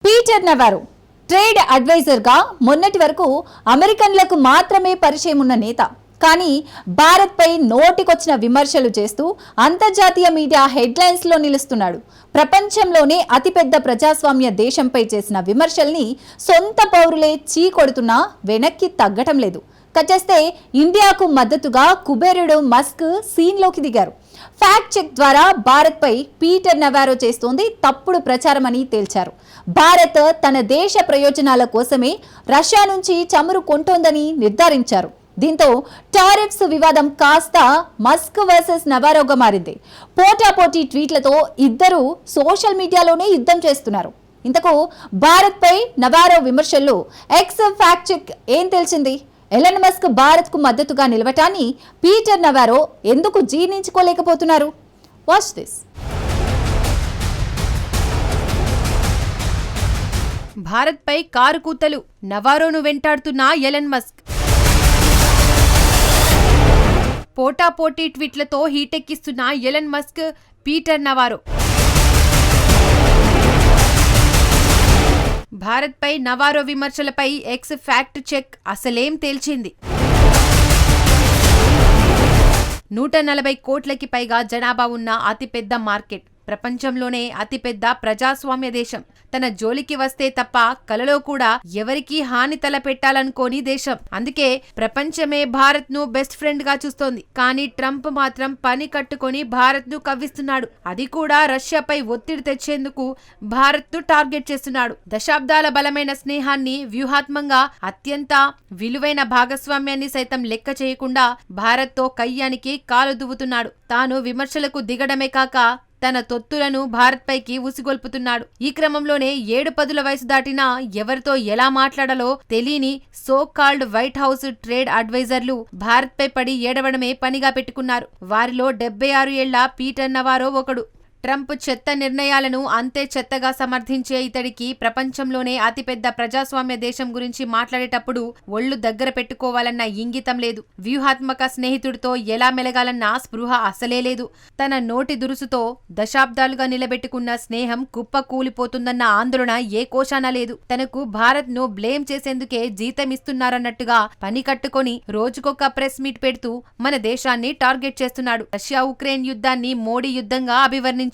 Peter నవారో trade అడ్వైజర్గా మొన్నటి వరకు అమెరికన్లకు మాత్రమే పరిచయం ఉన్న నేత. కానీ భారత్పై నోటికొచ్చిన విమర్శలు చేస్తూ అంతర్జాతీయ మీడియా హెడ్లైన్స్లో నిలుస్తున్నాడు. ప్రపంచంలోనే అతిపెద్ద ప్రజాస్వామ్య దేశంపై చేసిన విమర్శల్ని సొంత పౌరులే చీకొడుతున్నా వెనక్కి తగ్గటం లేదు. కచేస్తే ఇండియాకు మద్దతుగా కుబేరుడు మస్క్ సీన్లోకి దిగారు. ఫ్యాక్ట్ చెక్ ద్వారా భారత్పై పీటర్ నవారో చేస్తోంది తప్పుడు ప్రచారమని తేల్చారు. భారత్ తన దేశ ప్రయోజనాల కోసమే రష్యా నుంచి చమురు కొంటోందని నిర్ధారించారు. దీంతో టారిఫ్స్ వివాదం కాస్త మస్క్ వర్సెస్ నవారోగా మారింది. పోటాపోటీ ట్వీట్లతో ఇద్దరు సోషల్ మీడియాలోనే యుద్ధం చేస్తున్నారు. ఇంతకు భారత్పై నవారో విమర్శల్లో ఎక్స్ ఫ్యాక్ట్ చెక్ ఏం తెలిసింది? ఎలన్ మస్క్ భారత్కు మద్దతుగా నిలవటాన్ని పీటర్ నవారో ఎందుకు జీర్ణించుకోలేకపోతున్నారు? Watch this. భారత్పై కారు కూతలు, నవారోను వెంటాడుతున్న ఎలన్ మస్క్. పోటాపోటీ ట్వీట్లతో హీటెక్కిస్తున్న ఎలన్ మస్క్, పీటర్ నవారో. భారత్పై నవారో విమర్శలపై ఎక్స్ ఫ్యాక్ట్ చెక్ అసలేం తేల్చింది? 140 కోట్లకి పైగా జనాభా ఉన్న అతిపెద్ద మార్కెట్, ప్రపంచంలోనే అతిపెద్ద ప్రజాస్వామ్య దేశం, తన జోలికి వస్తే తప్ప కలలో కూడా ఎవరికీ హాని తలపెట్టాలనుకోని దేశం. అందుకే ప్రపంచమే భారత్ ను బెస్ట్ ఫ్రెండ్ గా చూస్తోంది. కానీ ట్రంప్ మాత్రం పని కట్టుకొని భారత్ ను కవ్విస్తున్నాడు. అది కూడా రష్యాపై ఒత్తిడి తెచ్చేందుకు భారత్ ను టార్గెట్ చేస్తున్నాడు. దశాబ్దాల బలమైన స్నేహాన్ని, వ్యూహాత్మకంగా అత్యంత విలువైన భాగస్వామ్యాన్ని సైతం లెక్క చేయకుండా భారత్ తో కయ్యానికి కాలు దువ్వుతున్నాడు. తాను విమర్శలకు దిగడమే కాక తన తొత్తులను భారత్పైకి ఉసిగొల్పుతున్నాడు. ఈ క్రమంలోనే 7-10 వయసు దాటినా ఎవరితో ఎలా మాట్లాడాలో తెలియని so called White House trade అడ్వైజర్లు భారత్పై పడి ఏడవడమే పనిగా పెట్టుకున్నారు. వారిలో 76 ఏళ్ల పీటర్ నవారో ఒకడు. ట్రంప్ చెత్త నిర్ణయాలను అంతే చెత్తగా సమర్థించే ఇతడికి ప్రపంచంలోనే అతిపెద్ద ప్రజాస్వామ్య దేశం గురించి మాట్లాడేటప్పుడు ఒళ్లు దగ్గర పెట్టుకోవాలన్న ఇంగితం లేదు. వ్యూహాత్మక స్నేహితుడితో ఎలా మెలగాలన్న స్పృహ అసలే లేదు. తన నోటి దురుసుతో దశాబ్దాలుగా నిలబెట్టుకున్న స్నేహం కుప్ప కూలిపోతుందన్న ఆందోళన ఏ కోశాన లేదు. తనకు భారత్ ను బ్లేమ్ చేసేందుకే జీతం ఇస్తున్నారన్నట్టుగా పని కట్టుకొని రోజుకొక ప్రెస్ మీట్ పెడుతూ మన దేశాన్ని టార్గెట్ చేస్తున్నాడు. రష్యా ఉక్రెయిన్ యుద్ధాన్ని మోడీ యుద్ధంగా అభివర్ణించాడు.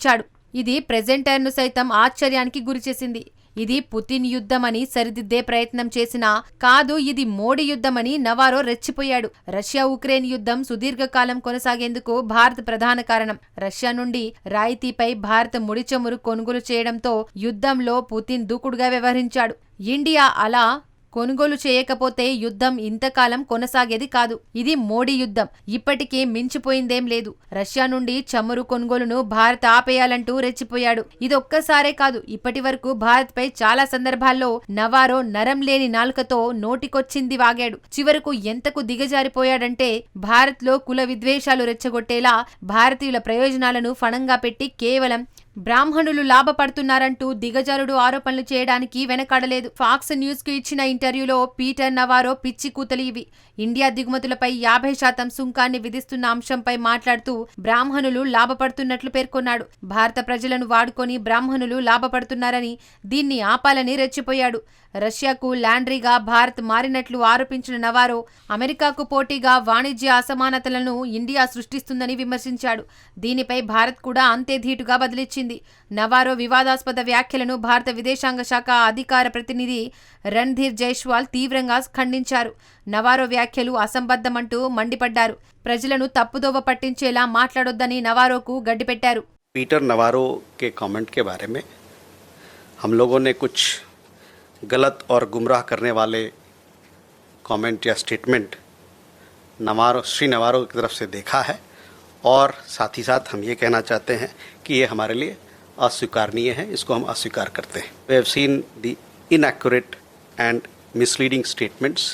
ఇది ప్రెజెంటర్ ను సైతం ఆశ్చర్యానికి గురిచేసింది. ఇది పుతిన్ యుద్ధమని సరిదిద్దే ప్రయత్నం చేసినా కాదు, ఇది మోడీ యుద్ధమని నవారో రెచ్చిపోయాడు. రష్యా ఉక్రెయిన్ యుద్ధం సుదీర్ఘకాలం కొనసాగేందుకు భారత్ ప్రధాన కారణం. రష్యా నుండి రాయితీపై భారత్ ముడి చమురు కొనుగోలు చేయడంతో యుద్ధంలో పుతిన్ దూకుడుగా వ్యవహరించాడు. ఇండియా అలా కొనుగోలు చేయకపోతే యుద్ధం ఇంతకాలం కొనసాగేది కాదు. ఇది మోడీ యుద్ధం. ఇప్పటికీ మించిపోయిందేం లేదు. రష్యా నుండి చమురు కొనుగోలును భారత్ ఆపేయాలంటూ రెచ్చిపోయాడు. ఇదొక్కసారే కాదు, ఇప్పటి వరకు భారత్ పై చాలా సందర్భాల్లో నవారో నరం లేని నాలుకతో నోటికొచ్చింది వాగాడు. చివరకు ఎంతకు దిగజారిపోయాడంటే భారత్ లో కుల విద్వేషాలు రెచ్చగొట్టేలా భారతీయుల ప్రయోజనాలను ఫణంగా పెట్టి కేవలం బ్రాహ్మణులు లాభపడుతున్నారంటూ దిగజారుడు ఆరోపణలు చేయడానికి వెనకాడలేదు. ఫాక్స్ న్యూస్ కు ఇచ్చిన ఇంటర్వ్యూలో పీటర్ నవారో పిచ్చి కూతలు ఇవి. ఇండియా దిగుమతులపై 50% సుంకాన్ని విధిస్తున్న అంశంపై మాట్లాడుతూ బ్రాహ్మణులు లాభపడుతున్నట్లు పేర్కొన్నాడు. భారత ప్రజలను వాడుకొని బ్రాహ్మణులు లాభపడుతున్నారని, దీన్ని ఆపాలని రెచ్చిపోయాడు. రష్యాకు ల్యాండ్రీగా భారత్ మారినట్లు ఆరోపించిన నవారో అమెరికాకు పోటీగా వాణిజ్య అసమానతలను ఇండియా సృష్టిస్తుందని విమర్శించాడు. దీనిపై భారత్ కూడా అంతే ధీటుగా బదిలిచ్చింది. నవారో వివాదాస్పద వ్యాఖ్యలను భారత విదేశాంగ శాఖ అధికార ప్రతినిధి రణ్ధీర్ జైస్వాల్ తీవ్రంగా ఖండించారు. నవారో వ్యాఖ్యలు అసంబద్ధమంటూ మండిపడ్డారు. ప్రజలను తప్పుదోవ పట్టించేలా మాట్లాడొద్దని నవారోకు గడ్డిపెట్టారు. पीटर नवारो के कमेंट के बारे में हम लोगों ने कुछ गलत और गुमराह करने वाले कमेंट या स्टेटमेंट श्री नवारो की तरफ से देखा है और साथ ही साथ हम ये कहना चाहते हैं कि ये हमारे लिए अस्वीकारनीय है. इसको हम अस्वीकार करते हैं. We have seen the inaccurate and misleading statements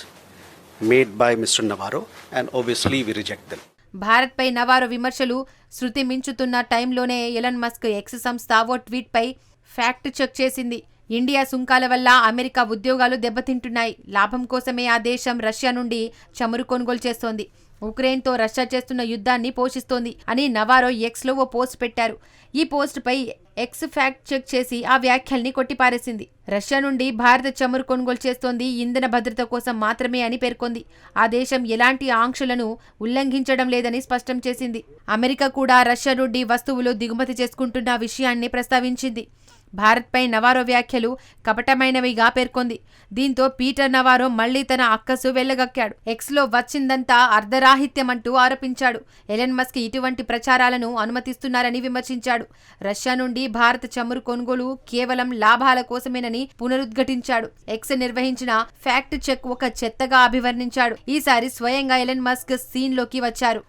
made by Mr. Navarro and obviously we reject them. భారత్పై నవారో విమర్శలు శృతి మించుతున్న టైంలోనే ఎలన్ మస్క్ ఎక్స్ సంస్థ ఓ ట్వీట్ పై ఫ్యాక్ట్ చెక్ చేసింది. ఇండియా సుంకాల వల్ల అమెరికా ఉద్యోగాలు దెబ్బతింటున్నాయి. లాభం కోసమే ఆ దేశం రష్యా నుండి చమురు కొనుగోలు చేస్తోంది. ఉక్రెయిన్తో రష్యా చేస్తున్న యుద్ధాన్ని పోషిస్తోంది అని నవారో ఎక్స్లో ఓ పోస్ట్ పెట్టారు. ఈ పోస్టుపై ఎక్స్ ఫ్యాక్ట్ చెక్ చేసి ఆ వ్యాఖ్యల్ని కొట్టిపారేసింది. రష్యా నుండి భారత చమురు కొనుగోలు చేస్తోంది ఇంధన భద్రత కోసం మాత్రమే అని పేర్కొంది. ఆ దేశం ఎలాంటి ఆంక్షలను ఉల్లంఘించడం లేదని స్పష్టం చేసింది. అమెరికా కూడా రష్యా నుండి వస్తువులు దిగుమతి చేసుకుంటున్న విషయాన్ని ప్రస్తావించింది. భారత్పై నవారో వ్యాఖ్యలు కపటమైనవిగా పేర్కొంది. దీంతో పీటర్ నవారో మళ్లీ తన అక్కసు వెళ్లగక్కాడు. ఎక్స్లో వచ్చిందంతా అర్ధరాహిత్యమంటూ ఆరోపించాడు. ఎలన్ మస్క్ ఇటువంటి ప్రచారాలను అనుమతిస్తున్నారని విమర్శించాడు. రష్యా నుండి భారత చమురు కొనుగోలు కేవలం లాభాల కోసమేనని పునరుద్ఘాటించాడు. ఎక్స్ నిర్వహించిన ఫ్యాక్ట్ చెక్ ఒక చెత్తగా అభివర్ణించాడు. ఈసారి స్వయంగా ఎలన్ మస్క్ సీన్లోకి వచ్చారు.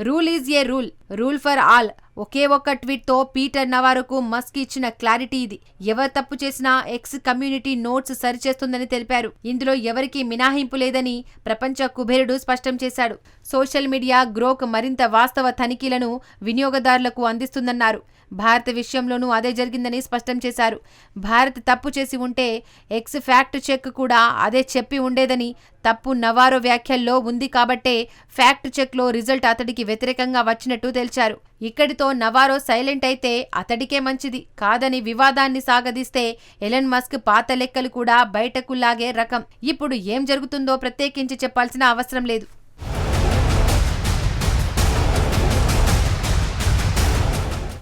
Rule is a rule for all. ఒకే ఒక్క ట్వీట్తో పీటర్ నవారోకు మస్క్ ఇచ్చిన క్లారిటీ ఇది. ఎవరు తప్పు చేసినా ఎక్స్ కమ్యూనిటీ నోట్స్ సరిచేస్తుందని తెలిపారు. ఇందులో ఎవరికీ మినహాయింపు లేదని ప్రపంచ కుబేరుడు స్పష్టం చేశాడు. సోషల్ మీడియా గ్రోక్ మరింత వాస్తవ తనిఖీలను వినియోగదారులకు అందిస్తుందన్నారు. భారత్ విషయంలోనూ అదే జరిగిందని స్పష్టం చేశారు. భారత్ తప్పు చేసి ఉంటే ఎక్స్ ఫ్యాక్ట్ చెక్ కూడా అదే చెప్పి ఉండేదని, తప్పు నవారో వ్యాఖ్యల్లో ఉంది కాబట్టే ఫ్యాక్ట్ చెక్లో రిజల్ట్ అతడికి వ్యతిరేకంగా వచ్చినట్టు తేల్చారు. ఇక్కడితో నవారో సైలెంట్ అయితే అతడికే మంచిది. కాదని వివాదాన్ని సాగదీస్తే ఎలన్ మస్క్ పాత లెక్కలు కూడా బయటకు లాగే రకం. ఇప్పుడు ఏం జరుగుతుందో ప్రత్యేకించి చెప్పాల్సిన అవసరం లేదు.